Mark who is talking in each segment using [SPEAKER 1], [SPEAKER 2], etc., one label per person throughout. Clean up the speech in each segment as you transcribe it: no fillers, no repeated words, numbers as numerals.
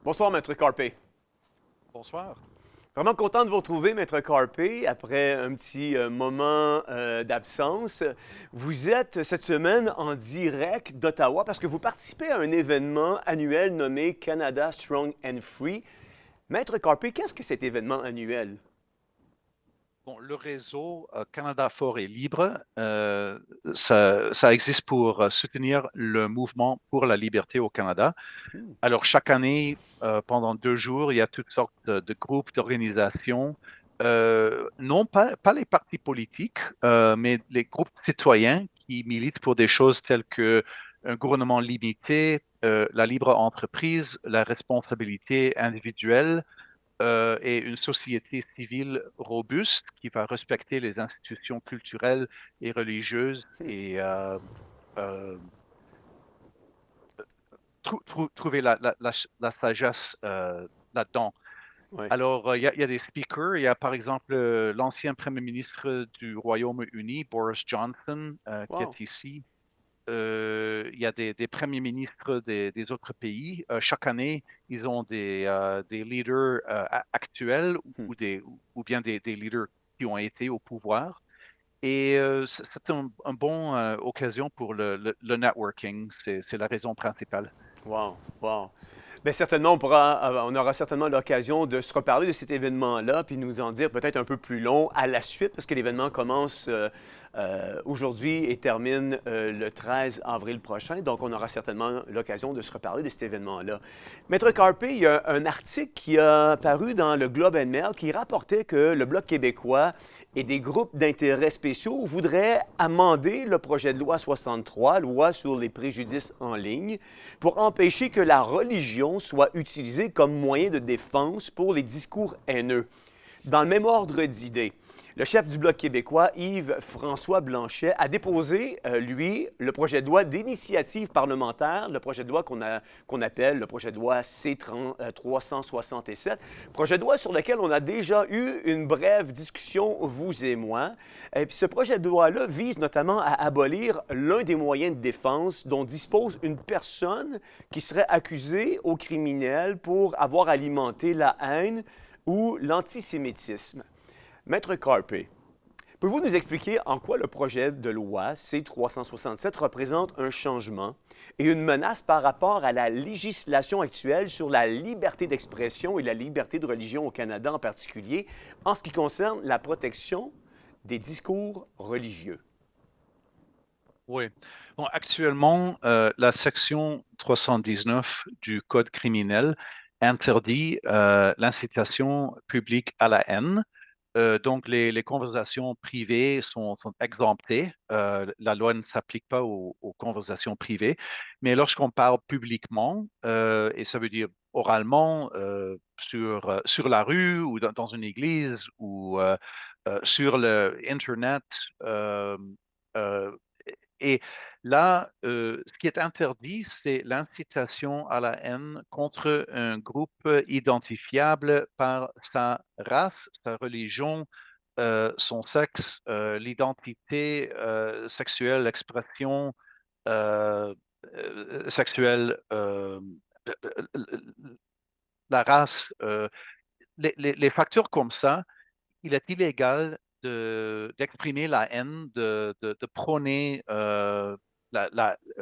[SPEAKER 1] Bonsoir, Maître Carpé.
[SPEAKER 2] Bonsoir.
[SPEAKER 1] Vraiment content de vous retrouver, Maître Carpé, après un petit moment d'absence. Vous êtes cette semaine en direct d'Ottawa parce que vous participez à un événement annuel nommé Canada Strong and Free. Maître Carpé, qu'est-ce que cet événement annuel?
[SPEAKER 2] Bon, le réseau Canada Fort et Libre, ça existe pour soutenir le mouvement pour la liberté au Canada.
[SPEAKER 1] Hmm.
[SPEAKER 2] Alors, chaque année, pendant 2 jours, il y a toutes sortes de groupes, d'organisations, non pas les partis politiques, mais les groupes citoyens qui militent pour des choses telles que un gouvernement limité, la libre entreprise, la responsabilité individuelle et une société civile robuste qui va respecter les institutions culturelles et religieuses
[SPEAKER 1] Hmm.
[SPEAKER 2] et euh, trouver la sagesse là-dedans.
[SPEAKER 1] Ouais.
[SPEAKER 2] Alors, il y a des speakers. Il y a par exemple l'ancien Premier ministre du Royaume-Uni, Boris Johnson, qui
[SPEAKER 1] Wow.
[SPEAKER 2] est ici. Il y a des premiers ministres des autres pays. Chaque année, ils ont des leaders actuels
[SPEAKER 1] Hmm.
[SPEAKER 2] ou bien des leaders qui ont été au pouvoir. Et c'est un bon occasion pour le networking. C'est la raison principale.
[SPEAKER 1] Wow. Wow. Bien, certainement, on aura certainement l'occasion de se reparler de cet événement-là, puis nous en dire peut-être un peu plus long à la suite, parce que l'événement commence aujourd'hui et termine le 13 avril prochain. Donc, on aura certainement l'occasion de se reparler de cet événement-là. Maître Carpé, il y a un article qui a paru dans le Globe and Mail qui rapportait que le Bloc québécois et des groupes d'intérêts spéciaux voudraient amender le projet de loi 63, loi sur les préjudices en ligne, pour empêcher que la religion soit utilisée comme moyen de défense pour les discours haineux. Dans le même ordre d'idées, le chef du Bloc québécois, Yves-François Blanchet, a déposé, lui, le projet de loi d'initiative parlementaire, le projet de loi qu'on appelle le projet de loi C-367, projet de loi sur lequel on a déjà eu une brève discussion, vous et moi. Et puis ce projet de loi-là vise notamment à abolir l'un des moyens de défense dont dispose une personne qui serait accusée au criminel pour avoir alimenté la haine ou l'antisémitisme. Maître Carpé, pouvez-vous nous expliquer en quoi le projet de loi C-367 représente un changement et une menace par rapport à la législation actuelle sur la liberté d'expression et la liberté de religion au Canada en particulier, en ce qui concerne la protection des discours religieux?
[SPEAKER 2] Oui. Bon, actuellement, la section 319 du Code criminel interdit l'incitation publique à la haine. Donc, les conversations privées sont exemptées. La loi ne s'applique pas aux conversations privées. Mais lorsqu'on parle publiquement, et ça veut dire oralement, sur la rue ou dans une église ou sur le Internet, euh, et là, ce qui est interdit, c'est l'incitation à la haine contre un groupe identifiable par sa race, sa religion, son sexe, l'identité sexuelle, l'expression euh, sexuelle, la race. Les facteurs comme ça, il est illégal d'exprimer la haine, de prôner,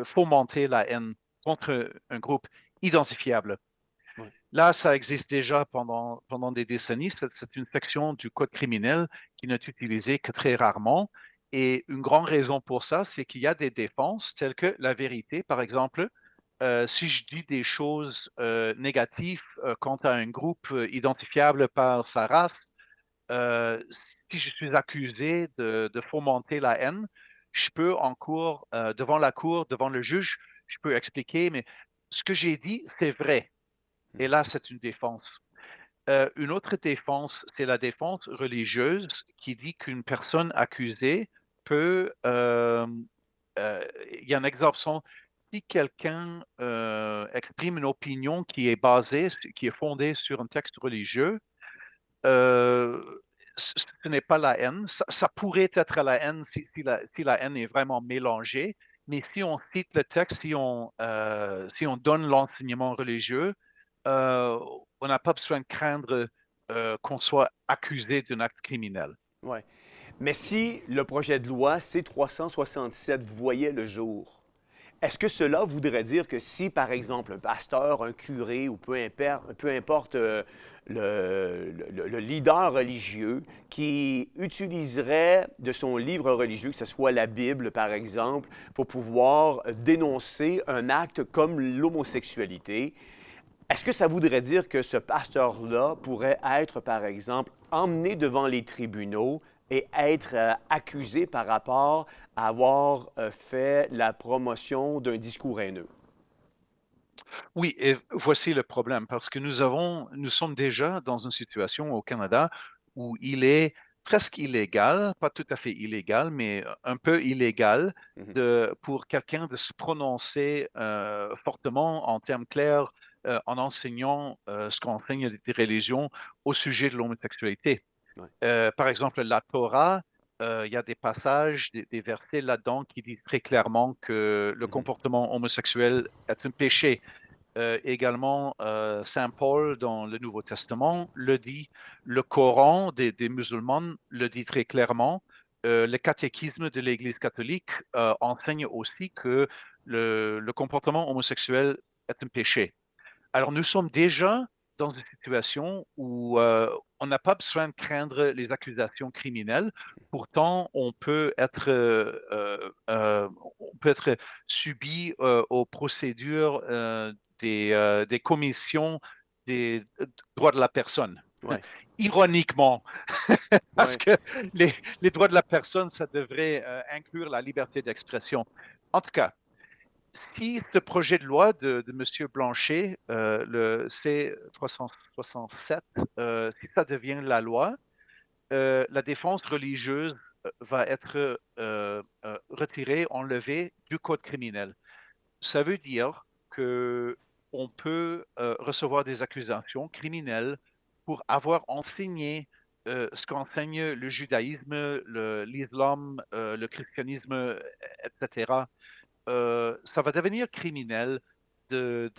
[SPEAKER 2] fomenter la haine contre un groupe identifiable.
[SPEAKER 1] Oui.
[SPEAKER 2] Là, ça existe déjà pendant des décennies. C'est une section du code criminel qui n'est utilisée que très rarement. Et une grande raison pour ça, c'est qu'il y a des défenses telles que la vérité, par exemple. Si je dis des choses négatives quant à un groupe identifiable par sa race, si je suis accusé de fomenter la haine, je peux en cours, devant la cour, devant le juge, je peux expliquer, mais ce que j'ai dit, c'est vrai. Et là, c'est une défense. Une autre défense, c'est la défense religieuse qui dit qu'une personne accusée peut, il y a un exemple, si quelqu'un exprime une opinion qui est basée, qui est fondée sur un texte religieux, euh, ce n'est pas la haine. Ça pourrait être la haine si la haine est vraiment mélangée, mais si on cite le texte, si on donne l'enseignement religieux, on n'a pas besoin de craindre qu'on soit accusé d'un acte criminel.
[SPEAKER 1] Ouais. Mais si le projet de loi C-367 voyait le jour, est-ce que cela voudrait dire que si, par exemple, un pasteur, un curé ou peu importe le leader religieux qui utiliserait de son livre religieux, que ce soit la Bible, par exemple, pour pouvoir dénoncer un acte comme l'homosexualité, est-ce que ça voudrait dire que ce pasteur-là pourrait être, par exemple, emmené devant les tribunaux et être accusé par rapport à avoir fait la promotion d'un discours haineux?
[SPEAKER 2] Oui, et voici le problème, parce que nous sommes déjà dans une situation au Canada où il est presque illégal, pas tout à fait illégal, mais un peu illégal
[SPEAKER 1] Mhm.
[SPEAKER 2] pour quelqu'un de se prononcer fortement en termes clairs en enseignant ce qu'enseignent les religions au sujet de l'homosexualité.
[SPEAKER 1] Ouais.
[SPEAKER 2] Par exemple, la Torah, il y a des passages, des versets là-dedans qui disent très clairement que le
[SPEAKER 1] Mhm.
[SPEAKER 2] comportement homosexuel est un péché. Également, Saint Paul dans le Nouveau Testament le dit, le Coran des musulmans le dit très clairement, le catéchisme de l'Église catholique enseigne aussi que le comportement homosexuel est un péché. Alors nous sommes déjà dans une situation où on n'a pas besoin de craindre les accusations criminelles. Pourtant, on peut être subi aux procédures des commissions des droits de la personne.
[SPEAKER 1] Ouais.
[SPEAKER 2] Ironiquement, parce
[SPEAKER 1] Ouais.
[SPEAKER 2] que les droits de la personne, ça devrait inclure la liberté d'expression. En tout cas, si ce projet de loi de M. Blanchet, le C-367, si ça devient la loi, la défense religieuse va être retirée, enlevée du code criminel. Ça veut dire que on peut recevoir des accusations criminelles pour avoir enseigné ce qu'enseigne le judaïsme, l'islam, le christianisme, etc. Ça va devenir criminel de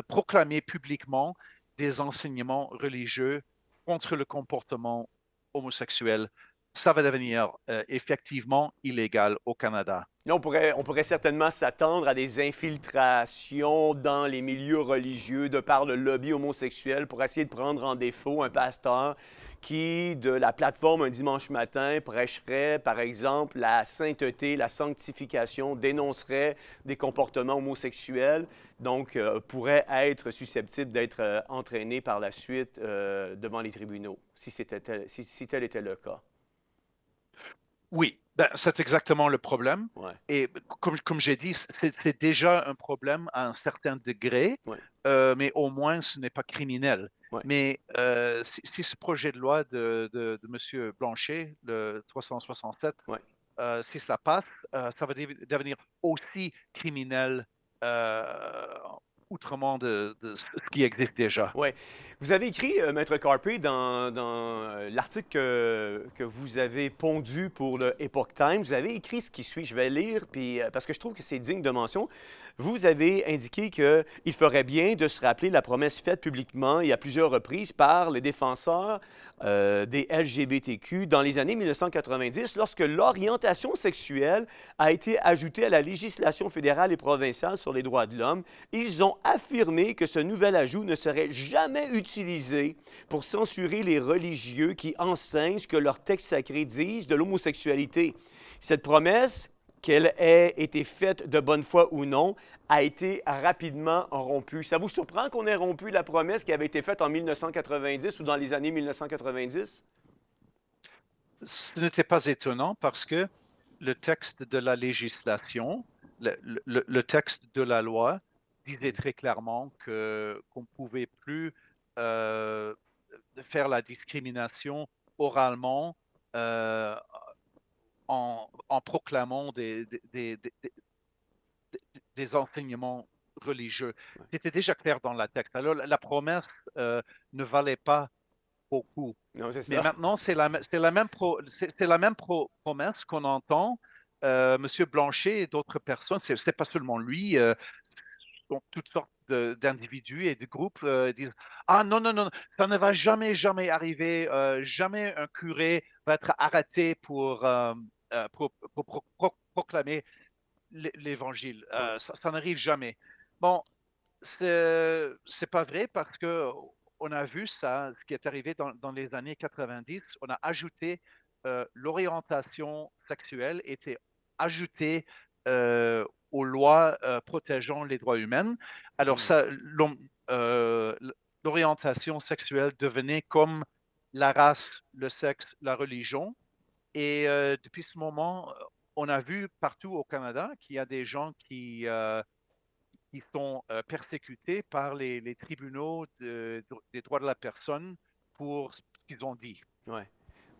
[SPEAKER 2] proclamer publiquement des enseignements religieux contre le comportement homosexuel. Ça va devenir effectivement illégal au Canada.
[SPEAKER 1] Là, on pourrait certainement s'attendre à des infiltrations dans les milieux religieux de par le lobby homosexuel pour essayer de prendre en défaut un pasteur qui, de la plateforme un dimanche matin, prêcherait, par exemple, la sainteté, la sanctification, dénoncerait des comportements homosexuels, donc pourrait être susceptible d'être entraîné par la suite devant les tribunaux, si tel était le cas.
[SPEAKER 2] Oui, ben, c'est exactement le problème.
[SPEAKER 1] Ouais,
[SPEAKER 2] Et comme j'ai dit, c'est déjà un problème à un certain degré,
[SPEAKER 1] ouais,
[SPEAKER 2] mais au moins ce n'est pas criminel.
[SPEAKER 1] ouais.
[SPEAKER 2] Mais si ce projet de loi de M. Blanchet, le 367,
[SPEAKER 1] Ouais.
[SPEAKER 2] si ça passe, ça va devenir aussi criminel euh, outrement de ce qui existe déjà.
[SPEAKER 1] Oui. Vous avez écrit, Maître Carpé, dans l'article que vous avez pondu pour le Epoch Times, vous avez écrit ce qui suit. Je vais lire, puis, parce que je trouve que c'est digne de mention. Vous avez indiqué qu'il ferait bien de se rappeler la promesse faite publiquement et à plusieurs reprises par les défenseurs des LGBTQ dans les années 1990, lorsque l'orientation sexuelle a été ajoutée à la législation fédérale et provinciale sur les droits de l'homme. Ils ont affirmé que ce nouvel ajout ne serait jamais utilisé pour censurer les religieux qui enseignent ce que leurs textes sacrés disent de l'homosexualité. Cette promesse, qu'elle ait été faite de bonne foi ou non, a été rapidement rompue. Ça vous surprend qu'on ait rompu la promesse qui avait été faite en 1990 ou dans les années 1990?
[SPEAKER 2] Ce n'était pas étonnant parce que le texte de la législation, le texte de la loi disait très clairement qu'on ne pouvait plus euh, faire la discrimination oralement euh, en proclamant des enseignements religieux. C'était déjà clair dans la texte. Alors la promesse ne valait pas beaucoup.
[SPEAKER 1] Non, c'est
[SPEAKER 2] Mais
[SPEAKER 1] ça.
[SPEAKER 2] maintenant, c'est la même promesse qu'on entend. Monsieur Blanchet et d'autres personnes, c'est pas seulement lui, sont toutes sortes d'individus et de groupes disent ah non, non, non, ça ne va jamais, jamais arriver, jamais un curé va être arrêté pour proclamer l'évangile.
[SPEAKER 1] Ouais.
[SPEAKER 2] Ça n'arrive jamais. Bon, c'est pas vrai parce que on a vu ça, ce qui est arrivé dans les années 90. On a ajouté l'orientation sexuelle était ajoutée aux lois protégeant les droits humains. Alors
[SPEAKER 1] Mhm.
[SPEAKER 2] ça, l'orientation sexuelle devenait comme la race, le sexe, la religion. Et depuis ce moment, on a vu partout au Canada qu'il y a des gens qui sont persécutés par les tribunaux des droits de la personne pour ce qu'ils ont dit.
[SPEAKER 1] Ouais.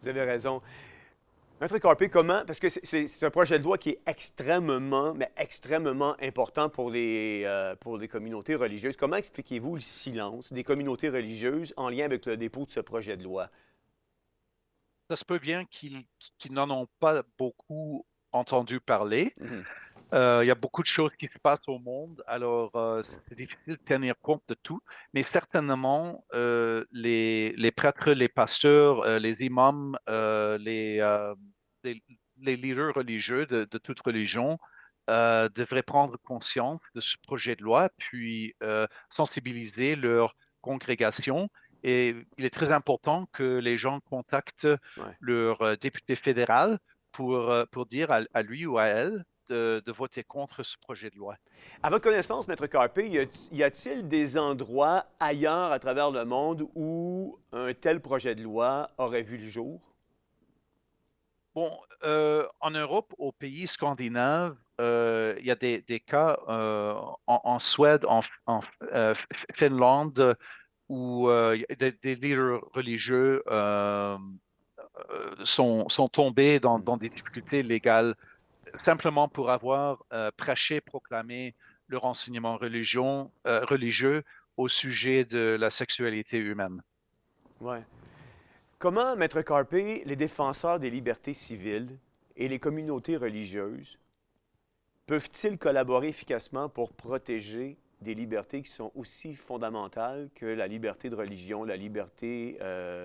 [SPEAKER 1] Vous avez raison. Maître Carpé, comment, parce que c'est un projet de loi qui est extrêmement, mais extrêmement important pour les communautés religieuses. Comment expliquez-vous le silence des communautés religieuses en lien avec le dépôt de ce projet de loi?
[SPEAKER 2] Ça se peut bien qu'ils n'en ont pas beaucoup entendu parler.
[SPEAKER 1] Mhm.
[SPEAKER 2] Il y a beaucoup de choses qui se passent au monde, alors c'est difficile de tenir compte de tout, mais certainement les prêtres, les pasteurs, les imams, les, les leaders religieux de toute religion devraient prendre conscience de ce projet de loi, puis sensibiliser leur congrégation. Et il est très important que les gens contactent
[SPEAKER 1] Ouais.
[SPEAKER 2] leur député fédéral pour dire à lui ou à elle de voter contre ce projet de loi.
[SPEAKER 1] À votre connaissance, Maître Carpé, y a-t-il des endroits ailleurs à travers le monde où un tel projet de loi aurait vu le jour?
[SPEAKER 2] Bon, en Europe, aux pays scandinaves, il y a des cas en Suède, Finlande, où des leaders religieux sont tombés
[SPEAKER 1] Hmm.
[SPEAKER 2] dans des difficultés légales simplement pour avoir prêché, proclamé leur enseignement religieux au sujet de la sexualité humaine.
[SPEAKER 1] Ouais. Comment, Maître Carpé, les défenseurs des libertés civiles et les communautés religieuses peuvent-ils collaborer efficacement pour protéger des libertés qui sont aussi fondamentales que la liberté de religion, la liberté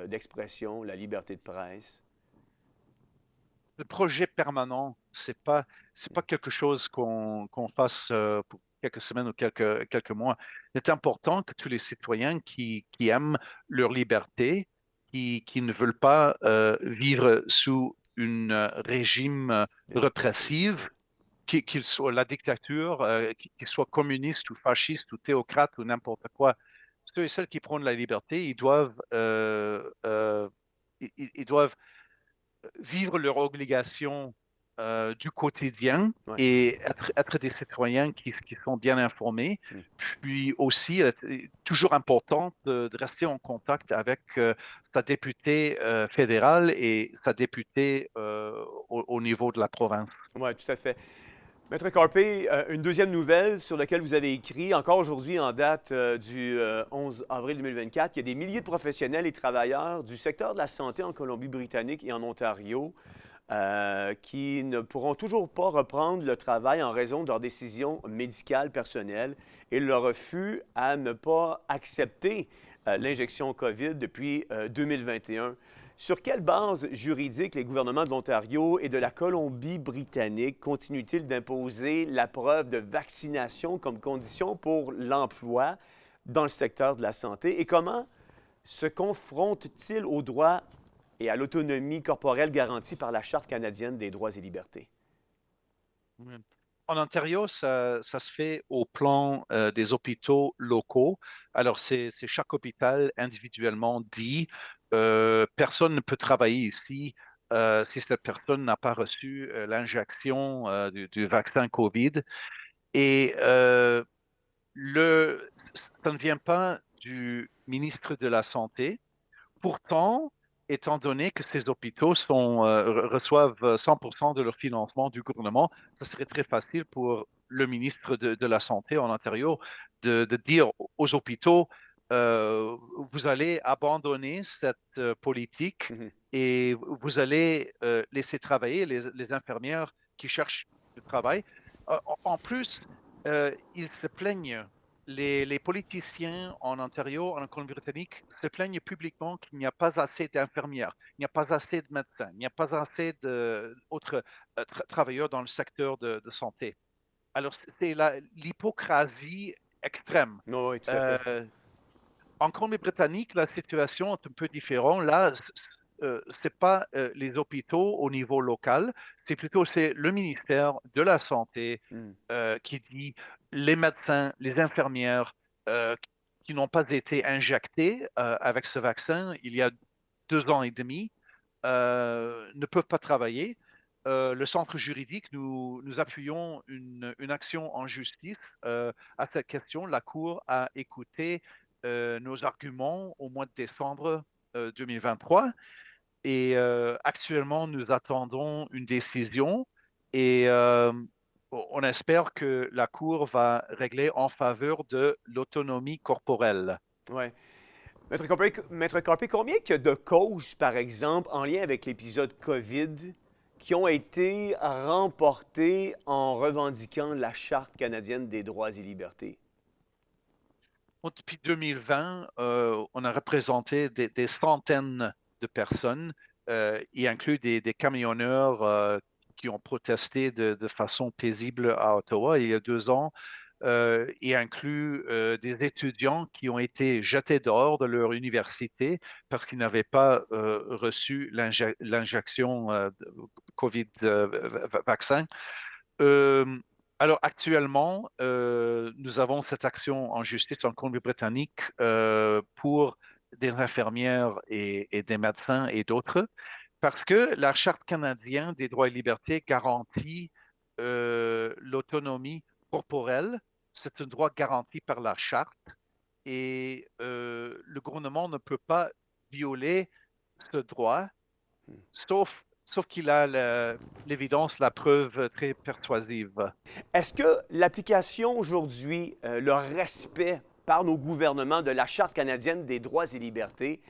[SPEAKER 1] d'expression, la liberté de presse?
[SPEAKER 2] Le projet permanent, c'est pas quelque chose qu'on fasse pour quelques semaines ou quelques mois. Il est important que tous les citoyens qui aiment leur liberté, qui ne veulent pas vivre sous un régime
[SPEAKER 1] La dictature.
[SPEAKER 2] répressif, qu'il soit la dictature, qu'il soit communiste ou fasciste ou théocrate ou n'importe quoi, ceux et celles qui prônent la liberté, ils doivent vivre leurs obligations du quotidien
[SPEAKER 1] Ouais.
[SPEAKER 2] et être des citoyens qui sont bien informés.
[SPEAKER 1] Mm.
[SPEAKER 2] Puis aussi, il est toujours important de rester en contact avec sa députée fédérale et sa députée au niveau de la province.
[SPEAKER 1] Oui, tout à fait. Maître Carpé, une deuxième nouvelle sur laquelle vous avez écrit, encore aujourd'hui en date du 11 avril 2024, il y a des milliers de professionnels et travailleurs du secteur de la santé en Colombie-Britannique et en Ontario qui ne pourront toujours pas reprendre le travail en raison de leurs décisions médicales personnelles et leur refus à ne pas accepter l'injection COVID depuis 2021. Sur quelle base juridique les gouvernements de l'Ontario et de la Colombie-Britannique continuent-ils d'imposer la preuve de vaccination comme condition pour l'emploi dans le secteur de la santé? Et comment se confrontent-ils aux droits et à l'autonomie corporelle garantie par la Charte canadienne des droits et libertés?
[SPEAKER 2] Oui. En Ontario, ça se fait au plan des hôpitaux locaux. Alors, c'est chaque hôpital individuellement dit, personne ne peut travailler ici si cette personne n'a pas reçu l'injection du vaccin COVID. Et ça ne vient pas du ministre de la Santé. Pourtant, étant donné que ces hôpitaux reçoivent 100% de leur financement du gouvernement, ce serait très facile pour le ministre de la Santé en Ontario de dire aux hôpitaux, vous allez abandonner cette politique
[SPEAKER 1] Mhm.
[SPEAKER 2] et vous allez laisser travailler les infirmières qui cherchent du travail. En plus, ils se plaignent les politiciens en Ontario, en Colombie-Britannique, se plaignent publiquement qu'il n'y a pas assez d'infirmières, il n'y a pas assez de médecins, il n'y a pas assez d'autres travailleurs dans le secteur de santé. Alors, c'est l'hypocrisie extrême.
[SPEAKER 1] Oui, oui, tout à fait.
[SPEAKER 2] Euh, En Colombie-Britannique, la situation est un peu différente. Là, c'est pas les hôpitaux au niveau local, c'est le ministère de la Santé
[SPEAKER 1] Hmm.
[SPEAKER 2] qui dit les médecins, les infirmières qui n'ont pas été injectés avec ce vaccin il y a 2 ans et demi ne peuvent pas travailler. Le centre juridique, nous appuyons une action en justice à cette question. La Cour a écouté nos arguments au mois de décembre 2023 et actuellement, nous attendons une décision et on espère que la Cour va régler en faveur de l'autonomie corporelle.
[SPEAKER 1] Ouais. Maître Carpé, combien qu'il y a de causes, par exemple, en lien avec l'épisode COVID, qui ont été remportées en revendiquant la Charte canadienne des droits et libertés?
[SPEAKER 2] Bon, depuis 2020, on a représenté des centaines de personnes, y inclut des camionneurs qui ont protesté de façon paisible à Ottawa il y a 2 ans. Y inclut des étudiants qui ont été jetés dehors de leur université parce qu'ils n'avaient pas reçu l'injection de COVID vaccin. Euh, alors actuellement, nous avons cette action en justice en Colombie-Britannique pour des infirmières et des médecins et d'autres, parce que la Charte canadienne des droits et libertés garantit l'autonomie corporelle. C'est un droit garanti par la Charte et le gouvernement ne peut pas violer ce droit, sauf qu'il a l'évidence, la preuve très persuasive.
[SPEAKER 1] Est-ce que l'application aujourd'hui, le respect par nos gouvernements de la Charte canadienne des droits et libertés,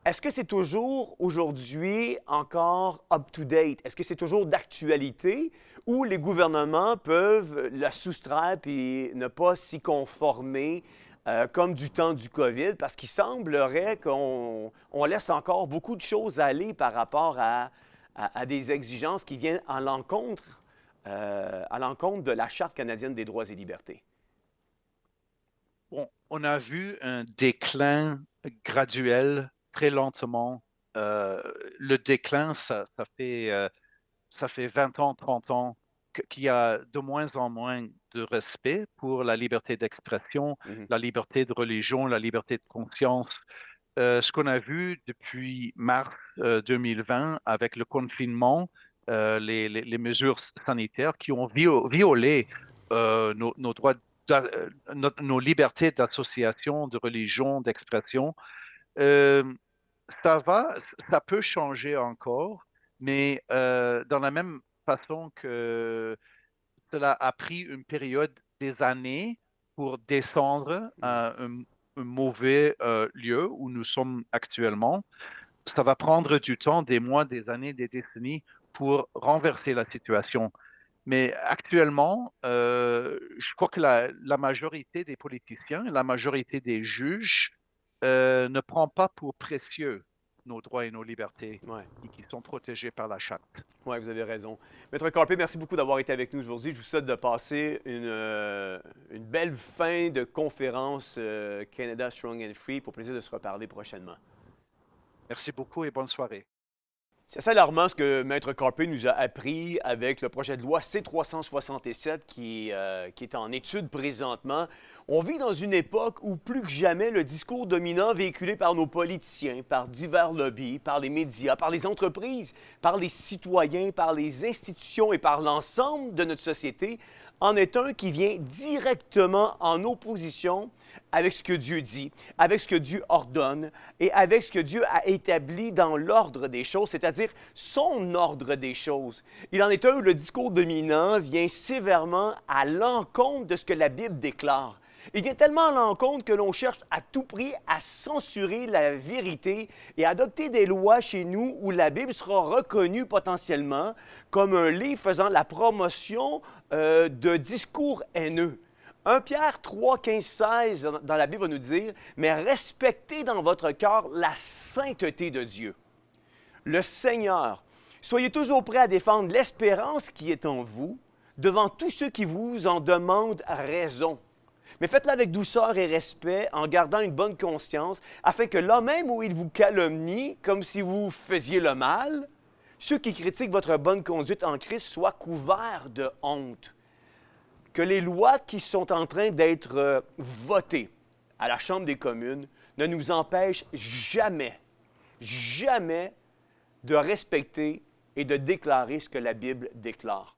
[SPEAKER 1] est-ce que c'est toujours aujourd'hui encore up-to-date? Est-ce que c'est toujours d'actualité ou les gouvernements peuvent la soustraire et ne pas s'y conformer comme du temps du COVID? Parce qu'il semblerait qu'on laisse encore beaucoup de choses aller par rapport à des exigences qui viennent à l'encontre de la Charte canadienne des droits et libertés.
[SPEAKER 2] Bon, on a vu un déclin graduel, très lentement. Euh, le déclin, ça fait 20 ans, 30 ans qu'il y a de moins en moins de respect pour la liberté d'expression,
[SPEAKER 1] Mhm.
[SPEAKER 2] la liberté de religion, la liberté de conscience. Ce qu'on a vu depuis mars 2020 avec le confinement, les mesures sanitaires qui ont violé nos droits, nos libertés d'association, de religion, d'expression. Euh, ça peut changer encore, mais dans la même façon que cela a pris une période des années pour descendre
[SPEAKER 1] Mhm.
[SPEAKER 2] à un mauvais lieu où nous sommes actuellement. Ça va prendre du temps, des mois, des années, des décennies pour renverser la situation. Mais actuellement, je crois que la majorité des politiciens, la majorité des juges ne prend pas pour précieux nos droits et nos libertés
[SPEAKER 1] Ouais.
[SPEAKER 2] qui sont protégés par la charte.
[SPEAKER 1] Oui, vous avez raison. Maître Carpé, merci beaucoup d'avoir été avec nous aujourd'hui. Je vous souhaite de passer une belle fin de conférence Canada Strong and Free. Pour plaisir de se reparler prochainement.
[SPEAKER 2] Merci beaucoup et bonne soirée.
[SPEAKER 1] C'est assez alarmant ce que Maître Carpé nous a appris avec le projet de loi C-367 qui est en étude présentement. On vit dans une époque où plus que jamais le discours dominant véhiculé par nos politiciens, par divers lobbies, par les médias, par les entreprises, par les citoyens, par les institutions et par l'ensemble de notre société en est un qui vient directement en opposition avec ce que Dieu dit, avec ce que Dieu ordonne et avec ce que Dieu a établi dans l'ordre des choses, c'est-à-dire son ordre des choses. Il en est un où le discours dominant vient sévèrement à l'encontre de ce que la Bible déclare. Il vient tellement à l'encontre que l'on cherche à tout prix à censurer la vérité et à adopter des lois chez nous où la Bible sera reconnue potentiellement comme un livre faisant la promotion de discours haineux. 1 Pierre 3, 15, 16 dans la Bible va nous dire, « Mais respectez dans votre cœur la sainteté de Dieu. Le Seigneur, soyez toujours prêts à défendre l'espérance qui est en vous devant tous ceux qui vous en demandent raison. Mais faites-le avec douceur et respect, en gardant une bonne conscience, afin que là même où ils vous calomnient, comme si vous faisiez le mal, ceux qui critiquent votre bonne conduite en Christ soient couverts de honte. Que les lois qui sont en train d'être votées à la Chambre des communes ne nous empêchent jamais, jamais de respecter et de déclarer ce que la Bible déclare.